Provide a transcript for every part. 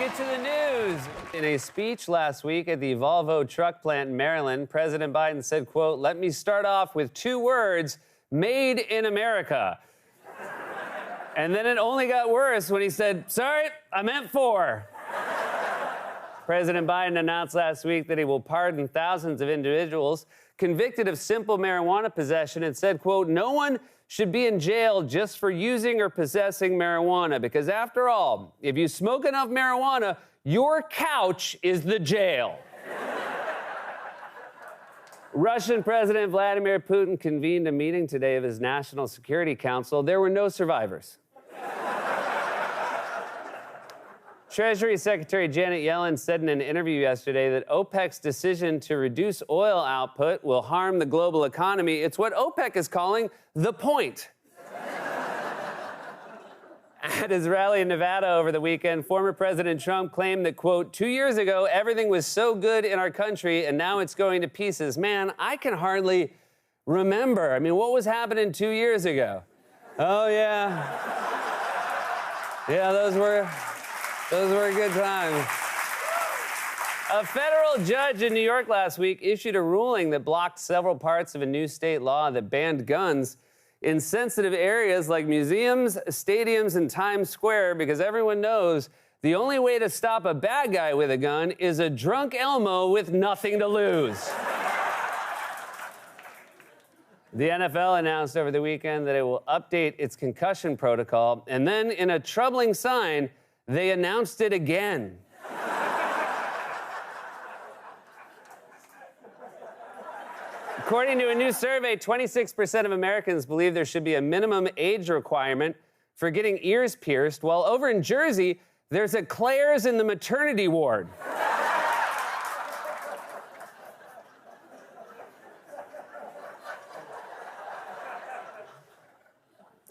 get to the news. In a speech last week at the Volvo truck plant in Maryland, President Biden said, quote, "Let me start off with 2 words, made in America." And then it only got worse when he said, "Sorry, I meant 4." President Biden announced last week that he will pardon thousands of individuals convicted of simple marijuana possession and said, quote, "No one should be in jail just for using or possessing marijuana because after all, if you smoke enough marijuana, your couch is the jail." Russian President Vladimir Putin convened a meeting today of his National Security Council. There were no survivors. Treasury Secretary Janet Yellen said in an interview yesterday that OPEC's decision to reduce oil output will harm the global economy. It's what OPEC is calling the point. At his rally in Nevada over the weekend, former President Trump claimed that, quote, 2 years ago, everything was so good in our country and now it's going to pieces. Man, I can hardly remember. I mean, what was happening 2 years ago? Oh, yeah. Yeah, those were good times. A federal judge in New York last week issued a ruling that blocked several parts of a new state law that banned guns in sensitive areas like museums, stadiums, and Times Square because everyone knows the only way to stop a bad guy with a gun is a drunk Elmo with nothing to lose. The NFL announced over the weekend that it will update its concussion protocol, and then in a troubling sign, they announced it again. According to a new survey, 26% of Americans believe there should be a minimum age requirement for getting ears pierced, while over in Jersey, there's a Claire's in the maternity ward.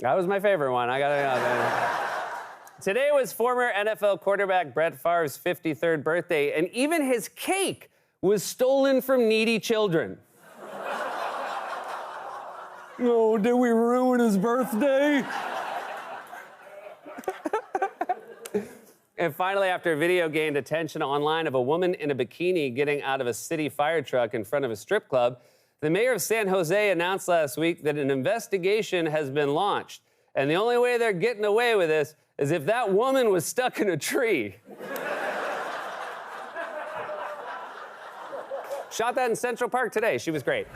That was my favorite one. I gotta know. Today was former NFL quarterback Brett Favre's 53rd birthday, and even his cake was stolen from needy children. Oh, did we ruin his birthday? And finally, after a video gained attention online of a woman in a bikini getting out of a city fire truck in front of a strip club, the mayor of San Jose announced last week that an investigation has been launched. And the only way they're getting away with this is if that woman was stuck in a tree. Shot that in Central Park today. She was great.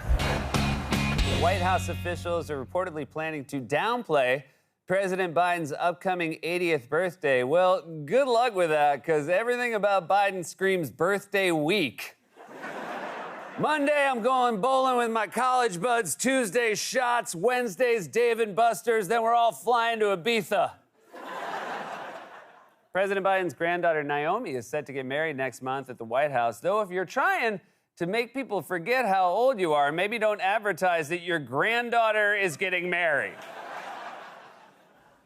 White House officials are reportedly planning to downplay President Biden's upcoming 80th birthday. Well, good luck with that, because everything about Biden screams birthday week. Monday, I'm going bowling with my college buds. Tuesday, shots. Wednesday's Dave and Buster's. Then we're all flying to Ibiza. President Biden's granddaughter, Naomi, is set to get married next month at the White House. Though if you're trying to make people forget how old you are, maybe don't advertise that your granddaughter is getting married.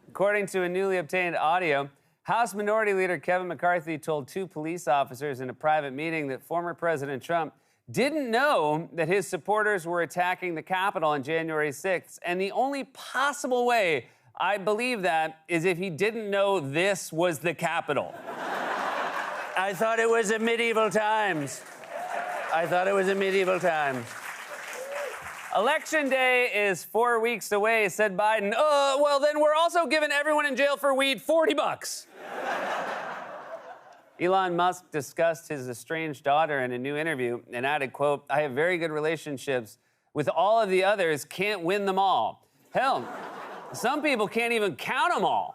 According to a newly obtained audio, House Minority Leader Kevin McCarthy told 2 police officers in a private meeting that former President Trump didn't know that his supporters were attacking the Capitol on January 6th. And the only possible way I believe that is if he didn't know this was the Capitol. I thought it was a medieval times. Election day is 4 weeks away, said Biden. Well, then we're also giving everyone in jail for weed $40. Elon Musk discussed his estranged daughter in a new interview and added, quote, "I have very good relationships with all of the others, can't win them all. Hell, some people can't even count them all."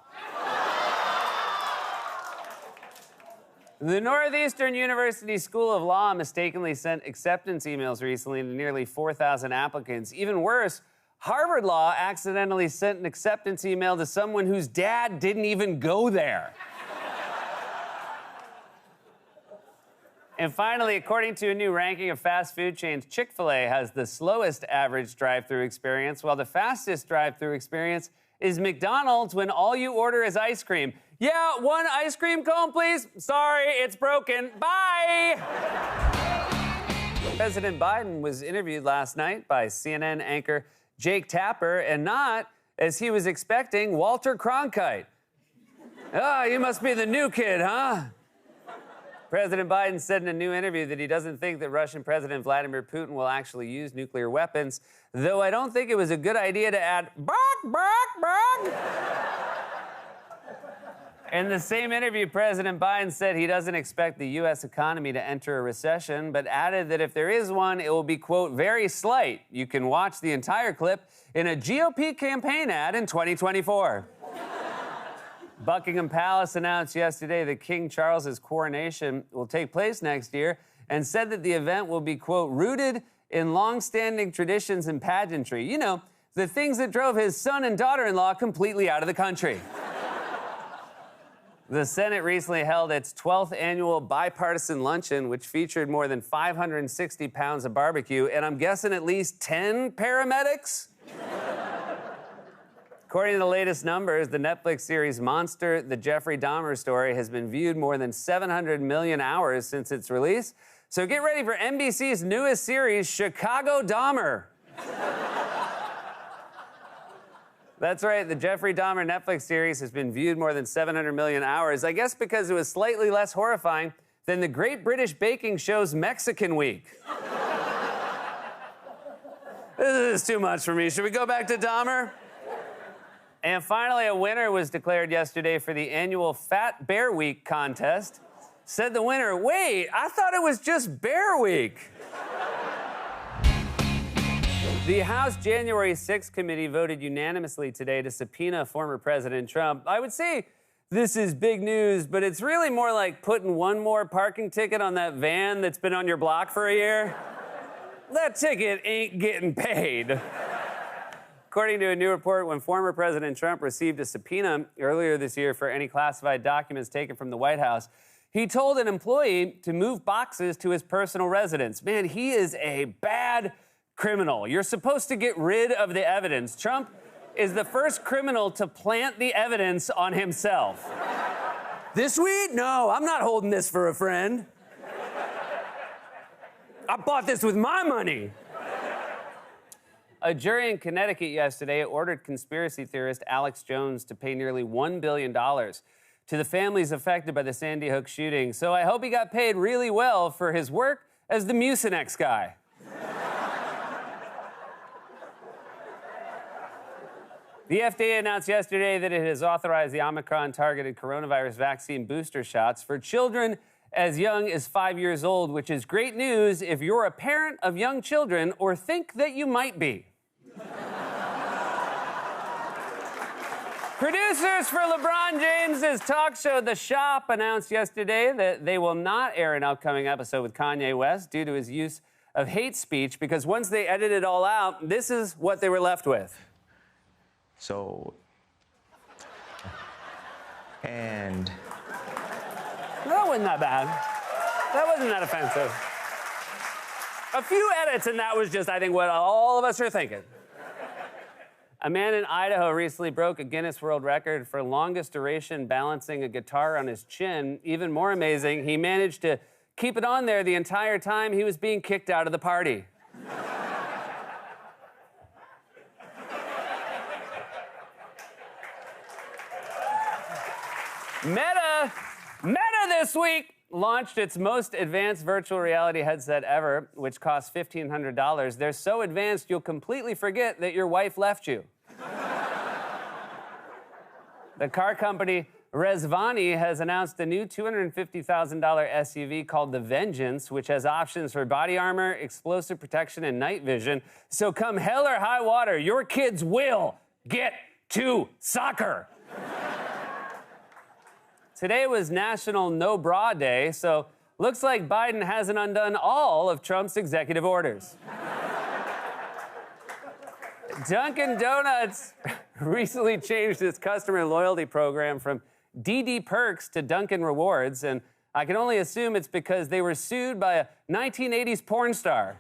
The Northeastern University School of Law mistakenly sent acceptance emails recently to nearly 4,000 applicants. Even worse, Harvard Law accidentally sent an acceptance email to someone whose dad didn't even go there. And finally, according to a new ranking of fast food chains, Chick-fil-A has the slowest average drive-thru experience, while the fastest drive-thru experience is McDonald's when all you order is ice cream. Yeah, 1 ice cream cone, please. Sorry, it's broken. Bye! President Biden was interviewed last night by CNN anchor Jake Tapper, and not, as he was expecting, Walter Cronkite. Oh, you must be the new kid, huh? President Biden said in a new interview that he doesn't think that Russian President Vladimir Putin will actually use nuclear weapons, though I don't think it was a good idea to add, bark, bark, bark. In the same interview, President Biden said he doesn't expect the U.S. economy to enter a recession, but added that if there is one, it will be, quote, very slight. You can watch the entire clip in a GOP campaign ad in 2024. Buckingham Palace announced yesterday that King Charles's coronation will take place next year and said that the event will be, quote, rooted in long-standing traditions and pageantry. You know, the things that drove his son and daughter-in-law completely out of the country. The Senate recently held its 12th annual bipartisan luncheon, which featured more than 560 pounds of barbecue, and I'm guessing at least 10 paramedics? According to the latest numbers, the Netflix series Monster, the Jeffrey Dahmer story, has been viewed more than 700 million hours since its release. So get ready for NBC's newest series, Chicago Dahmer. That's right, the Jeffrey Dahmer Netflix series has been viewed more than 700 million hours, I guess because it was slightly less horrifying than the Great British Baking Show's Mexican Week. This is too much for me. Should we go back to Dahmer? And finally, a winner was declared yesterday for the annual Fat Bear Week contest. Said the winner, wait, I thought it was just Bear Week. The House January 6th committee voted unanimously today to subpoena former President Trump. I would say this is big news, but it's really more like putting one more parking ticket on that van that's been on your block for a year. That ticket ain't getting paid. According to a new report, when former President Trump received a subpoena earlier this year for any classified documents taken from the White House, he told an employee to move boxes to his personal residence. Man, he is a bad criminal. You're supposed to get rid of the evidence. Trump is the first criminal to plant the evidence on himself. This weed? No, I'm not holding this for a friend. I bought this with my money. A jury in Connecticut yesterday ordered conspiracy theorist Alex Jones to pay nearly $1 billion to the families affected by the Sandy Hook shooting. So I hope he got paid really well for his work as the Mucinex guy. The FDA announced yesterday that it has authorized the Omicron-targeted coronavirus vaccine booster shots for children as young as 5 years old, which is great news if you're a parent of young children or think that you might be. Producers for LeBron James's talk show The Shop announced yesterday that they will not air an upcoming episode with Kanye West due to his use of hate speech, because once they edited it all out, this is what they were left with. So, and... That wasn't that bad. That wasn't that offensive. A few edits, and that was just, I think, what all of us are thinking. A man in Idaho recently broke a Guinness World Record for longest duration balancing a guitar on his chin. Even more amazing, he managed to keep it on there the entire time he was being kicked out of the party. Meta this week launched its most advanced virtual reality headset ever, which costs $1,500. They're so advanced you'll completely forget that your wife left you. The car company Rezvani has announced a new $250,000 SUV called the Vengeance, which has options for body armor, explosive protection, and night vision. So come hell or high water, your kids will get to soccer. Today was National No Bra Day, so looks like Biden hasn't undone all of Trump's executive orders. Dunkin' Donuts recently changed its customer loyalty program from DD Perks to Dunkin' Rewards, and I can only assume it's because they were sued by a 1980s porn star.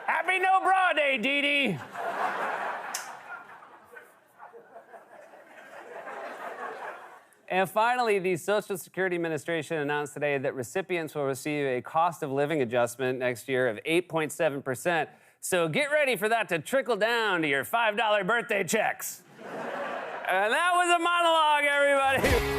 Happy No Bra Day, DD! And finally, the Social Security Administration announced today that recipients will receive a cost of living adjustment next year of 8.7%. So get ready for that to trickle down to your $5 birthday checks. And that was a monologue, everybody.